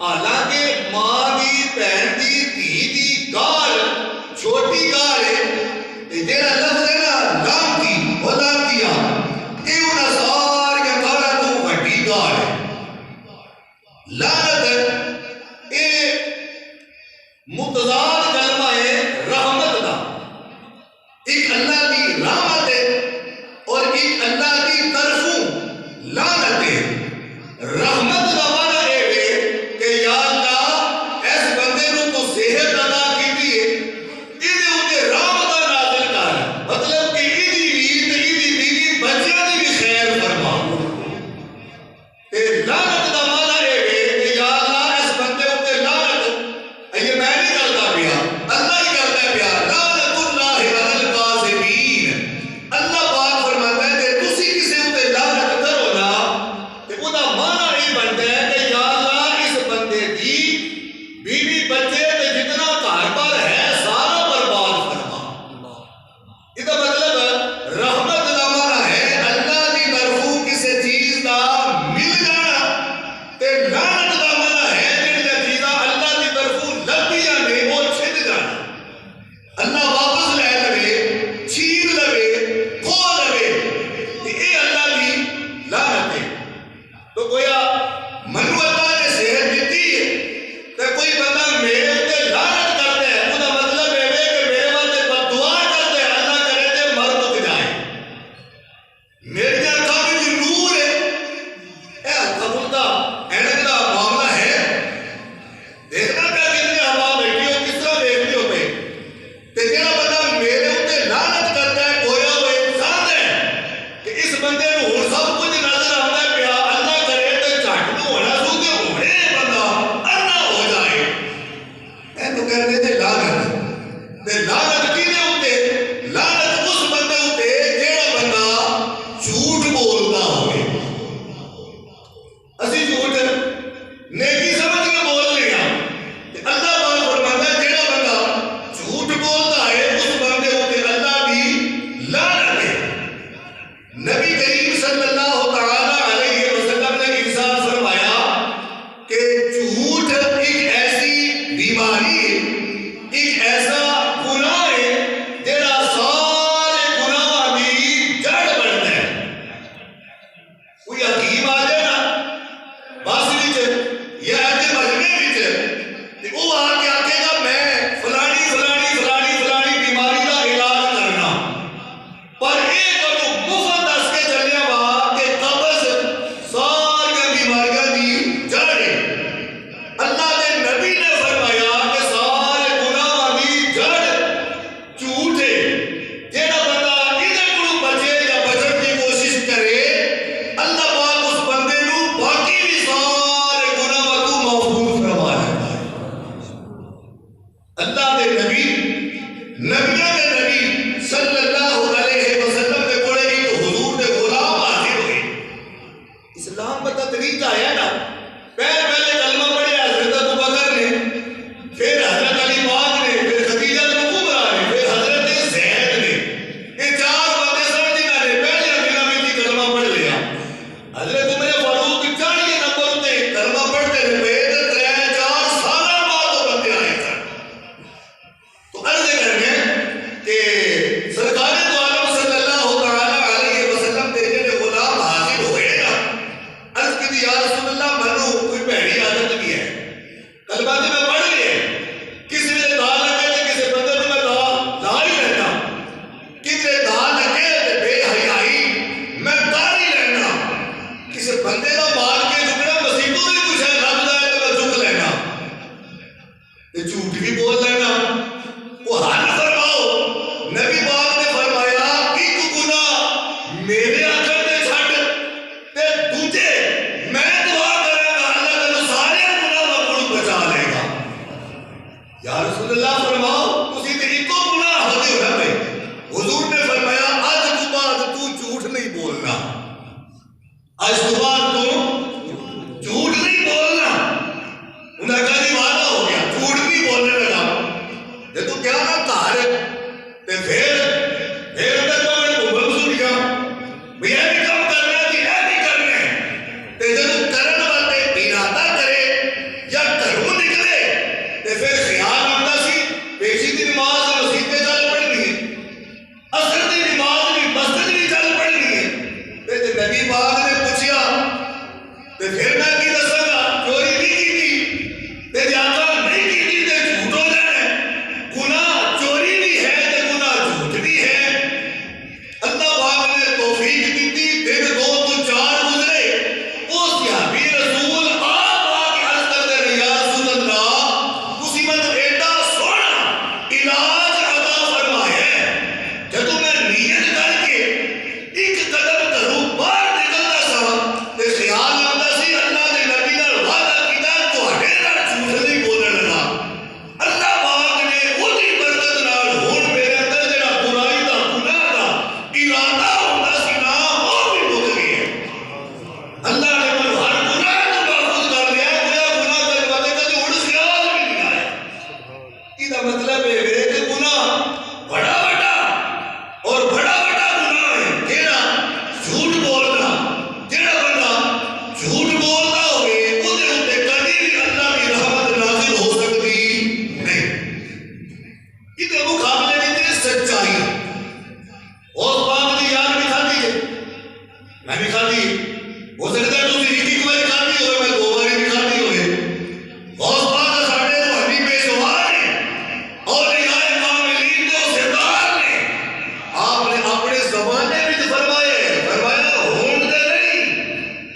حالانکہ ماں دی بہن دی دھی دی گال چھوٹی گال ہے تے جیڑا لفظ ہے نا لان دی وہ لان دیا یہ انہاں سارے گالاں تو وڈی گال ہے۔ لعنت یہ متضاد کلمہ ہے رحمت کا، ایک اللہ کی رحمت ہے اور ایک اللہ کی طرفوں لعنت ہے۔ رحمت کا معنی یہ ہے کہ یا اللہ اس بندے نو تو صحت عطا کیتی ہے، ایدے اوتے رحمت نازل کر، مطلب کہ ایدی ریت ایدی بیوی بچیاں دی بھی خیر فرما۔ تے لعنت کا معنی یہ ہے کہ یا اللہ اس بندے اوتے لعنت، یہ میں نہیں کرتا پیا، اللہ ہی کرتا پیا، لعنت اللہ علی الکاذبین۔ اللہ پاک فرماتا ہے کہ تسی کسی اوتے لعنت کرو نا تے او دا معنی یہ بنتا ہے کہ یا اللہ اس بندے دی بیوی بچے تے جتنا گھر بار ہے سارا برباد فرما۔ یہ دا مطلب رحمت دا معنی ہے اللہ دی طرفوں کسی چیز دا مل جانا، تے لعنت دا معنی ہے جڑیاں چیزاں اللہ دی طرفوں لبھیاں نے وہ چھڈ جانا، اللہ واپس لے لوے، چھین لوے، کھو لوے، تے اے اللہ دی لعنت ہے۔ تو گویا منو اللہ نے صحت دیتی ہے تے کوئی بندہ میرے اوتے لعنت کرتا ہے، او دا مطلب یہ ہے کہ میرے واسطے بد دعا کرتا ہے، اللہ کرے تے مر مک جائے۔ میری اکھاں وچ نور ہے، اے قبول دا اینک دا معاملہ ہے، دیکھنا پیا کتنے احباب بیٹھے ہو کس طرح دیکھتے ہو پہ، تے جڑا بندہ میرے اوتے لعنت کرتا ہے گویا وہ انسان ہے کہ اس بندے نو ہن سب کچھ نظر آتا ہے پیا، اللہ کرے تے جھٹ نو ہونا سو تے ہونے بندہ انا ہو جائے، اینو کہندے تے لعنت۔ تے لعنت کینے اوتے؟ لعنت اس بندے اوتے جیڑا بندہ جھوٹ بولدا ہوئے۔ اسی جھوٹ نیکی سمجھ کے بول لیا تے اللہ پاک فرماتا ہے جیڑا بندہ جھوٹ بولدا ہے اس بندے اوتے اللہ دی لعنت ہے۔ نبی کریم صلی اللہ تعالی علیہ وسلم نے ارشاد فرمایا کہ جھوٹ ایک ایسی بیماری ہے، ایک ایسا گناہ ہے جیڑا سارے گناہاں دی جڑ بنتا ہے۔ کوئی حکیم آ جائے نا بس وچ یا ایسے مجمع وچ تے او آ کے آکھے گا میں فلانی فلانی فلانی فلانی بیماری دا علاج کرنا، پر یہ تو مفت دس کے چلیا وا کہ قبض ساری بیماریاں دی جڑ ہے۔ اللہ دے نبی نے فرمایا کہ سارے گناہاں دی جڑ جھوٹ ہے۔ جیڑا بندہ ادھر کو بچے یا بچن کی کوشش کرے اللہ پاک اس بندے نو باقی بھی سارے گناہاں تو محفوظ فرما لیتا ہے۔ اللہ دے نبی نبیوں دے نبی صلی اللہ علیہ وسلم دے کولے ایک حضور دے غلام حاضر ہوئے۔ اسلام کا طریقہ ہے نا، پہلے کلمہ پڑھیا حضرت ابوبکر نے، پھر حضرت علی پاک نے، پھر خدیجہ کبریٰ نے، پھر حضرت زید نے، یہ چار بندے سن جنہاں نے پہلے دنوں میں ہی کلمہ پڑھ لیا۔ حضرت عمر فاروق 40 نمبر تے کلمہ پڑھتے رہے تے 3-4 سال بعد وہ بندے آئے سن۔ تو عرض کرنے کہ سرکار دو عالم صلی اللہ تعالی علیہ وسلم دے جڑے غلام حاضر ہوئے نا، عرض کی یا رسول اللہ منو کوئی بھڑی آج تو بعد تم جھوٹ نہیں بولنا. انہیں کہا جی وعدہ ہو گیا, جھوٹ نہیں بولنے لگا. جب تو کیا نا کار تے پھر تک میں کو منظور کیا بھی یہ بھی کم کرنا کہ یہ بھی کرنے. تے جب کرن والے ارادہ کرے یا گھروں نکلے تے پھر خیال آتا سی پیشی دی نماز مسجد پہ چل پڑنی ہے, اثر دی نماز بھی مسجد بھی چل پڑنی ہے. تے نبی پاک نے پوچھا تے پھر میں کی دساں گا چوری نہیں کی تھی تے جاتا نہیں کی تھی تے جھوٹ ہو جانا ہے. گناہ چوری بھی ہے تے گناہ جھوٹ بھی ہے. اللہ پاک نے توفیق دی تھی دن 2 تو 4 گزرے وہ صحابی رسول آپ آ کے عرض کر دے یا رسول اللہ تسی مجھے ایڈا سونا علاج عطا فرمایا ہے. جدوں میں نیت کر کے ایک قدم کروں باہر نکلتا سا تے خیال آتا سی اللہ نے نبی نال وعدہ کیتا تواڈے نال جھوٹ نہیں بولن لگا. اللہ پاک نے اودی برکت نال ہن میرے اندر جڑا برائی دا گناہ دا ارادہ ہوندا سی نا وہ بھی مک گیا. اللہ نے مینوں ہر گناہ تو محفوظ کر لیا, کوئی گناہ کرنے والے کدی ہن خیال بھی نہیں آیا. یہ مطلب ہے کہ گناہ بڑا بڑا اور بڑا بڑا گناہ ہے کیڑا جھوٹ بولنا. جڑا بندہ جھوٹ بولتا ہوئے اودے اوتے کبھی بھی اللہ کی رحمت نازل ہو سکتی نہیں. یہ مقابلے میں سچائی اور پاک دی یاد بھی کھاتی ہے, میں بھی کھاتی ہے. ہو سکتا ہے تسی ایک بار کھاتی ہوئے میں 2 بار بھی کھاتی ہوئے. غوث پاک ساڈے روحانی پیشوا نے اولیاء کاملین دے سردار نے آپ نے اپنے زمانے میں فرمایا ہون دے نہیں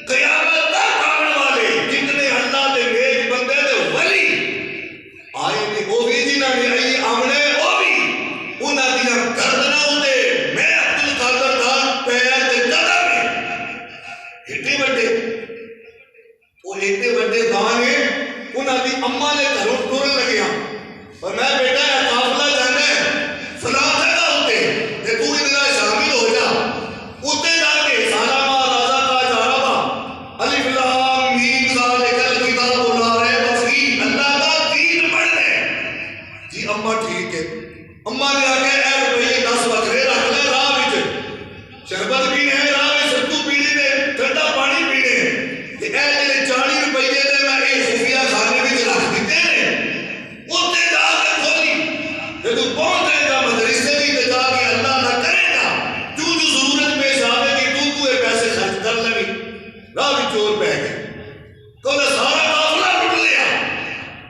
قیامت تک آنے والے جتنے اللہ دے نیک بندے دے ولی آئے نے وہ بھی جنہاں نے آئی آمنے وہ بھی انہاں دیاں گردناں ہوتے میں عبد القادر دا پیر تے قدم ہے ایڈے بڑے وہ ایڈے بڑے گانے انہاں دی اماں نے گھروں ٹرن لگیا اور میں بیٹا ہے قافلہ جانا ہے فلاں جگہ ہوتے تے تو ان نال شامل ہو جا. اوتے جا کے سالما رازا کا جاربا الف لام میم ذالک الکتاب لا ریب فیہ اللہ کا دین پڑھنے. جی اماں ٹھیک ہے. اماں نے آکے اے روپیے 10 وکھرے رکھ لے راہ وچ شربت پینے ہے راہ وچ ستو پینے نے ٹھنڈا پانی پینے تے اے جڑے 40 روپیے نے میں اے خفیہ خانے وچ رکھ دتے نے اوتے جا کے کھولی. جدوں پہنچے گا مدرسے دی تے جا کے اللہ نہ کرے گا جو ضرورت پیش آوے گی تو اے پیسے خرچ کر لوی. راہ وچ چور پہ گئے تو سارا قافلہ لٹ لیا.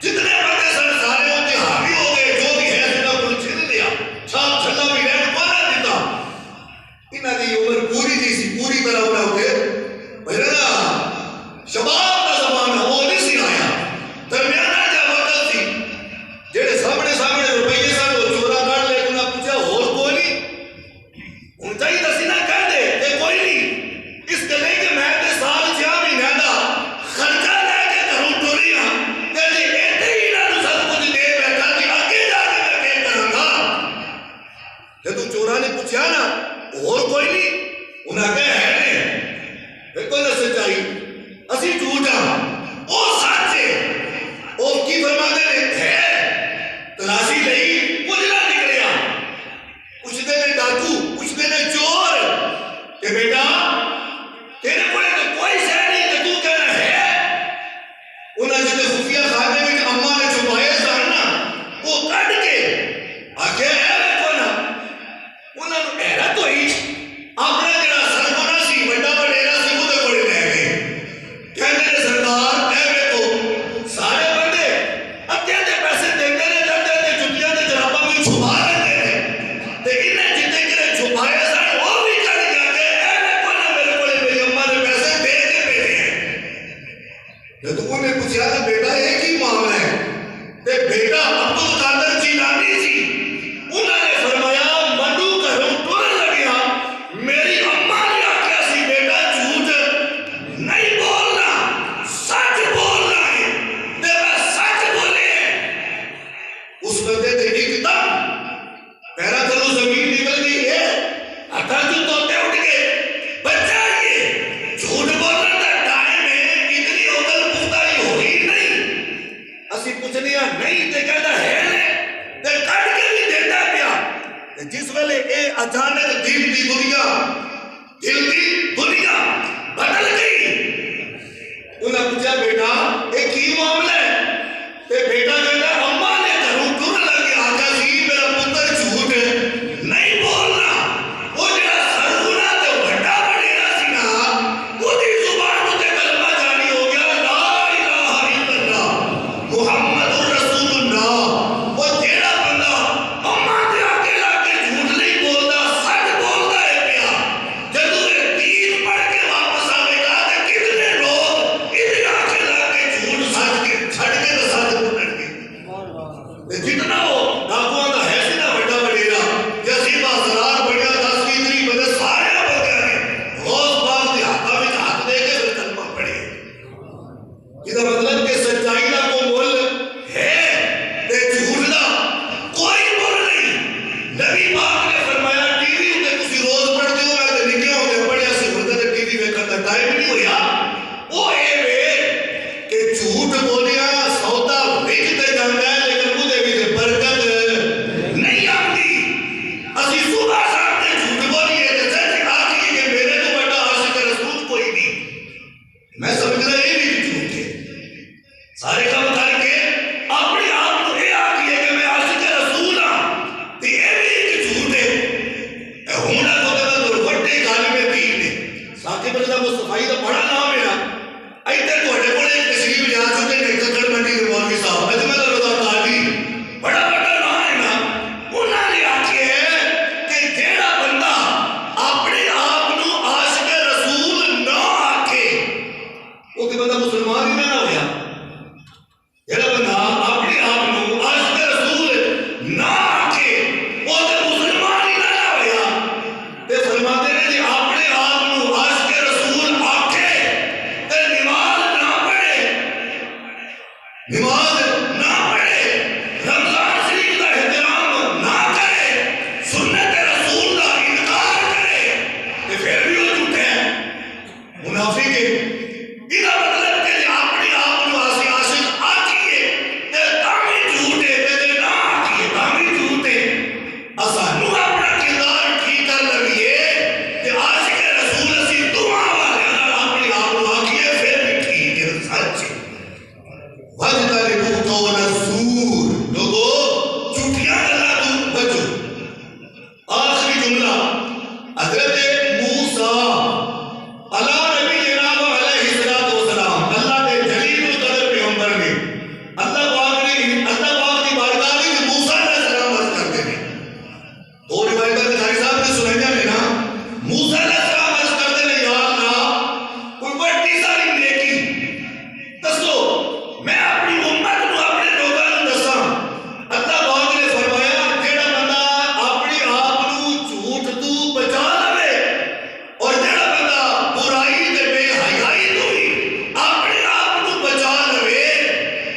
جتنے بندے سن سارے اوتے حاوی ہو گئے. جو بھی ہے انہاں کو چھین لیا. چھاپ چھلا بھی رہن کو نہ دیتا. انہاں دی عمر پوری نہیں سی, پوری طرح انہاں ہوتے بھرنا شباب کا زمانہ وہ نہیں سی آیا. درمیانہ جا وقت سی جڑے سامنے روپیے سن وہ چورا کر لے. انہاں پوچھا اور کوئی نہیں ہن چاہیے دسی نہ کہہ دے کہ کوئی نہیں. اس گلے کہ میں تے سال 6 مہینے دا خرچہ لے کے گھروں ٹری ہاں تے ایتھے ہی انہاں نوں سب کچھ دے بیٹھا کہ اگے جا کے میں کی کراں گا. جدوں چوراں نے پوچھا نا اور کوئی نہیں, انہاں کہا ہے نہیں انہیں پوچھا بیٹا یہ کی معاملہ ہے؟ تے بیٹا کہتا ہے اما نے گھروں ٹر لگے آقا جی میرا پتر جھوٹ نہیں بولنا، وہ جڑا سرگنا تے بڑا بڑیرا سی نا وہ دی زبان تے کلمہ جاری ہو گیا لا الہ الا اللہ محمد رسول اللہ، وہ جڑا بندہ اما تے آگے لا کے جھوٹ نہیں بولدا سچ بولدا ہے پیا، جدوں یہ دین پڑھ کے واپس آوے گا تے کتنے لوگ ادھر آگے لا کے جھوٹ سچ کے چھڑ کے تے سچ بولن گے، جتنا وہ ڈاکواں دا ہے سی نا بڑا بڑیرا یا سی بازار بڑیا 10 20 بندے سارے بندے نے غوث پاک دے ہاتھاں وچ ہاتھ دے کے پھر کلمہ پڑھے، یہ مطلب کہ سچائی دا کوئی مول ہے تے جھوٹ دا کوئی مول نہیں۔ نبی پاک نے فرمایا ٹی وی تے تسی روز پڑھدے ہو، میں تے نکے ہوندے پڑھیا سی، ہن تے ٹی وی ویکھن دا ٹائم نہیں ہویا، او اے وے کہ جھوٹ بولیا سودا وکتے جاندا ہے لیکن اودے وچ برکت نہیں آندی۔ اسی صبح شام تے جھوٹ بولیے تے سچ آکھیے کہ میرے تو بڑا عاشق رسول کوئی نہیں، میں سمجھدا یہ بھی جھوٹ ہے، سارے کام کر کے اپنے آپ کو یہ آکھیے کہ میں عاشق رسول ہاں تے یہ بھی ایک جھوٹ ہے۔ اے ہونا تو تے بڑے عالم دین نے ثاقب رضا مصطفی دا بڑا نام ہے نا، ایتھے تواڈے کول ایک تشریف لیا چکے نے ککڑ منڈی دے مولوی صاحب اجمل رضا قاضی بڑا بڑا نام ہے نا، انہاں نے آکھیا کہ جیڑا بندہ اپنے آپ نو عاشق رسول نہ آکھے وہ کہ بندہ مسلمان ہی نہ ہویا، جیڑا بندہ اپنے آپ نو عاشق رسول نہ آکھے وہ تے مسلمان ہی نہ ہویا، تے فرماتے نے جی اپنے آپ نو عاشق رسول آکھے تے نماز نہ پڑھے، نماز نہ پڑھے، رمضان شریف کا احترام نہ کرے، سنت رسول کا انکار کرے تے پھر بھی وہ جھوٹے ہیں، منافق ہے۔ یہ مطلب کہ جی اپنے آپ نو عاشق آکھیے تے تاں جھوٹے تے نہ آکھیے تاں بھی جھوٹے، اسانو اپنا کردار ٹھیک کر لگیے کہ عاشق رسول اسی دعا والے نال اپنے آپ نو آکھیے پھر بھی ٹھیک ہے سچ ہے۔ وَاجْتَنِبُوا قَوْلَ الزُّورِ، لوگو جھوٹیاں گلاں تو بچو۔ آخری جملہ حضرت موسیٰ علیٰ نبی جناب علیہ السلام اللہ کے جلیل القدر پیغمبر نے اللہ پاک کی بارگاہ میں موسیٰ علیہ السلام عرض کرتے ہیں، دو روایتیں دکھائی صاحب نے سنائیاں نے نا، موسیٰ علیہ السلام عرض کرتے ہیں یا اللہ کوئی بڑی ساری نیکی دسو میں اپنی امت نو اپنے لوگاں نو دساں۔ اللہ پاک نے فرمایا جیڑا بندہ اپنے آپ نو جھوٹ تو بچا لوے اور جیڑا بندہ برائی تے بے حیائی تو بھی اپنے آپ نو بچا لوے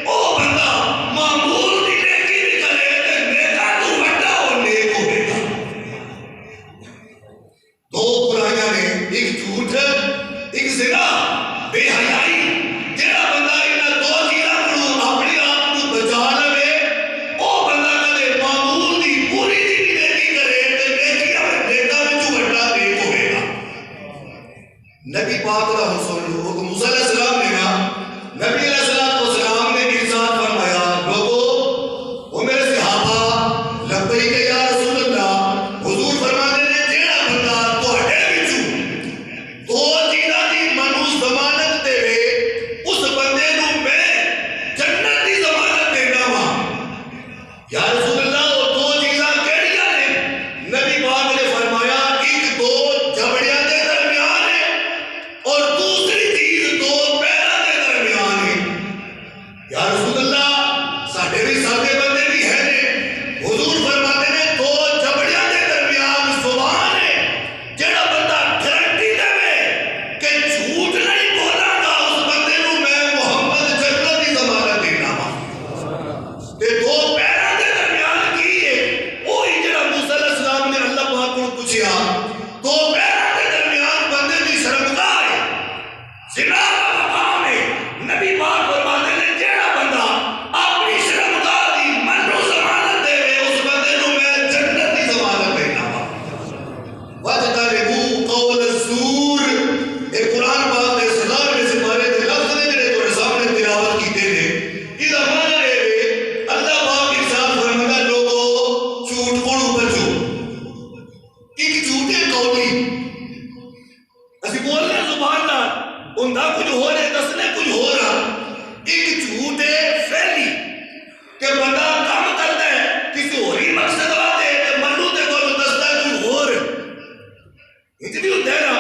او بندہ معمول دی نیکی بھی کرے تے نیکا تو بڑا اور نیک ہوے گا۔ دو برائیاں نے، ایک جھوٹ ایک زنا بے حیائی، جیڑا بندہ انہاں دو چیزاں کو اپنے آپ کو بچا لوے او بندہ کدے معمول دی پوری دی بھی نیکی کرے تے نیکا وچوں بڑا نیک ہوے گا۔ نبی پاک دا حسن لوگ موسیٰ علیہ السلام نے نا نبی علیہ السلام نے ارشاد فرمایا لوگو وہ میرے صحابہ لبیک یا رسول اللہ، حضور فرماتے نے جیڑا بندہ تواڈے وچوں دو چیزاں دی منو ضمانت دے اس بندے نو میں جنت دی ضمانت دینا وا۔ یا رسول اللہ وہ دو چیزاں کیڑیاں نے؟ نبی پاک نے فرمایا ایک دو جبڑیاں دے درمیان ہے اور دوسری چیز دو پیراں دے درمیان ہے۔ یا رسول اللہ ساڈے بھی سادے بندے بھی ہیں نے، حضور فرماتے نے دو جبڑیاں دے درمیان زبان ہے، جیڑا بندہ گارنٹی دے کہ جھوٹ نہیں بولاں گا اس بندے نو میں محمد جنت دی ضمانت دینا وا۔ تے دو پیراں دے درمیان کی ہے؟ وہی جڑا موسیٰ علیہ السلام نے اللہ پاک کو پوچھیا، دو پیراں دے درمیان بندے دی شرمگاہ ہے، زنا دا مقام ہے۔ نبی پاک فرماتے نے جیڑا بندہ اپنی شرمگاہ دی منو ضمانت دے اس بندے نو میں جنت دی ضمانت دینا وا۔ وَاجْتَنِبُوا قَوْلَ الزُّورِ، اے قرآن پاک دے 1000 میں سے بارے دے لفظ نے جڑے اندا کچھ ہو رہے دسنے کچھ ہو رہا ایک جھوٹ ہے پھیلی کہ بندہ کام کرتا ہے کسی اور ہی مقصد واتے کہ منو تے کو دستا ہے کچھ ہو رہا اتنی ہوتا ہے نا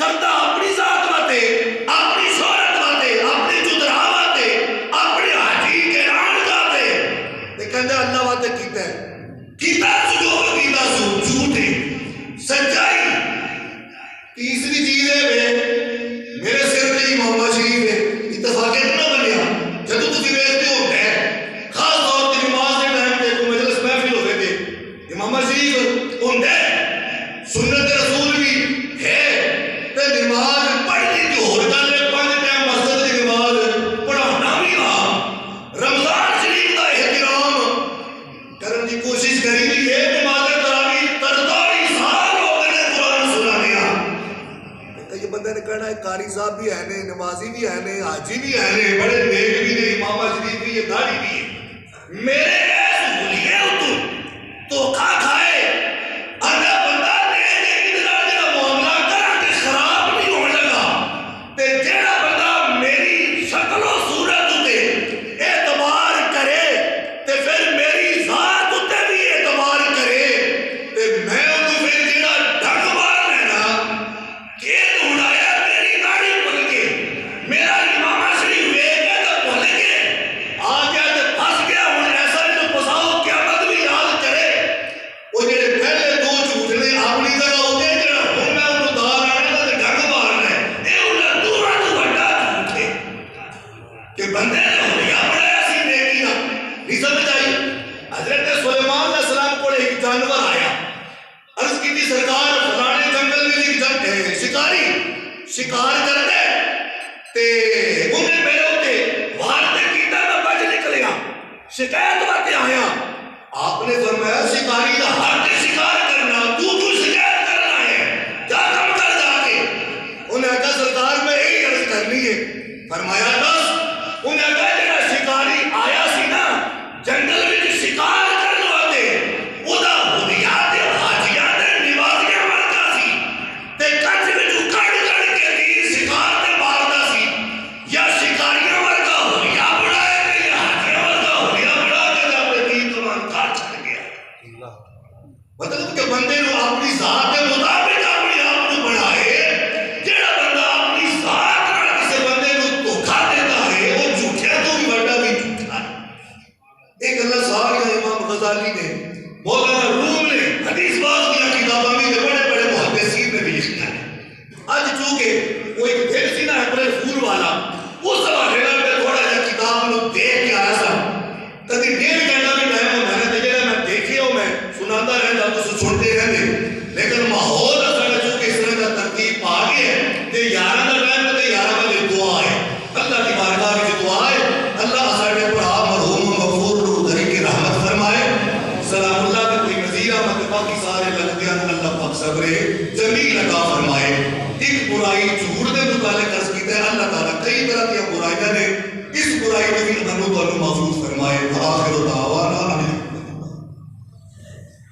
کرتا اپنی ذات واتے اپنی شہرت واتے اپنی جدرا واتے اپنی حاجی کے ران جاتے لیکن اللہ واتے کیتا ہے کیتا جو کیتا سو جھوٹے سچائی تیسری چیز ہے میرے سر پہ محمد شریف ہے اتفاق نہ بنیا جب تسی ویکھتے ہو ہے خاص طور تے نماز دے ٹائم تے کوئی مجلس محفل ہوے تے محمد شریف ہوندا ہے سنت رسول بھی ہے تے نماز پڑھنی تے ہور گل ہے پانچ ٹائم مسجد دی نماز پڑھانا بھی ہاں رمضان شریف دا احترام کرن دی کوشش کری دی ہے نماز تراویح 43 سال ہو گئے قرآن سنانے یہ بندے نے کہنا ہے قاری صاحب بھی ہے نے نمازی بھی ہے نے حاجی بھی ہے نے بڑے نیک بھی نے امام شریف بھی یہ داڑھی بھی ہے میرے ایس بھولیے تو کھا کھائے اگر بندہ نے اتنا جڑا معاملہ کرا کہ خراب نہیں ہونے لگا تے جڑا بندہ میری شکل و صورت تے اعتبار کرے تے پھر میری ذات تے بھی اعتبار کرے تے میں انہوں پھر جڑا ڈھنگ مار لینا کہ اڑایا میری داڑھی بھول کے میرا امام شریف ویکھ کے تو بھول کے آ گیا تے پھنس گیا ہن ایسا نہیں تو پساؤ قیامت بھی یاد کرے وہ جڑے پہلے دو جھوٹ نے اپنی جگہ ہوتے جڑا ہن میں انہوں دار آنا تے ڈھنگ مارنا ہے اے انہاں دورا تو بڑا جھوٹ ہے کہ بندے نے ہولیا بڑھایا سی نیکی دا نہیں سمجھ آئی حضرت سلیمان علیہ السلام کو ایک جانور آیا عرض کی تھی سرکار فلانے جنگل میں ایک شکاری شکار کرتے تے انہیں میرے ہوتے وارتے کیتا میں بچ نکلیا شکایت واتے آیا آپ نے فرمایا شکاری دا حق شکار کرنا تو شکایت کرنا ہے جا کم کر جا کے انہیں کہا سرکار میں یہی عرض کرنی ہے فرمایا بس انہیں کہا جڑا شکاری آیا سی نا جنگل میں شکار کرنے واتے ادا بنیاد حاجیات نوازیاں ورگا سی تے کچھ وچوں کڈ کڈ کے تیر شکار تے ماردا سی یا شکاریاں ورگا ہولیا بڑھایا تے یا حاجیاں ورگا ہولیا بڑھا کے اپنے تیر کمان کاٹ چھڈ گیا مطلب کہ بندے نو اپنی ذات کے مطابق اپنے آپ نو بڑھائے جڑا بندہ اپنی ذات نال کسے بندے نو دھوکا دیتا ہے وہ جھوٹیا تو بھی بڑا بھی جھوٹا ہے ایک اللہ سارے امام غزالی نے مولانا روم نے حدیث باز کیا کتابہ میں بڑے بڑے محدثین نے بھی لکھا ہے آج چونکہ وہ ایک دل سی نا اپریل فول والا وہ سوال ہے میں تھوڑا جا کتاب میں دیکھ کے آیا سا کدی 1.5 گھنٹہ میں ٹائم ہو میں نے دیکھا میں دیکھے ہوں میں سناتا رہتا تو چھوڑتے رہتے لیکن ماحول اصل چونکہ اس طرح کا ترتیب پا گیا تے 11 کا ٹائم تے 11 بجے دعا ہے اللہ کی بارگاہ کی دعا ہے اللہ اساڑے پر آپ مرحوم مغفور روح دری کی رحمت فرمائے سلام اللہ کے کوئی نظیر آمد باقی سارے لگتے ہیں اللہ پاک صبر جمیل عطا فرمائے ایک برائی جھوٹ دے متعلق عرض کیتا ہے اللہ تعالیٰ کئی طرح کی برائیاں نے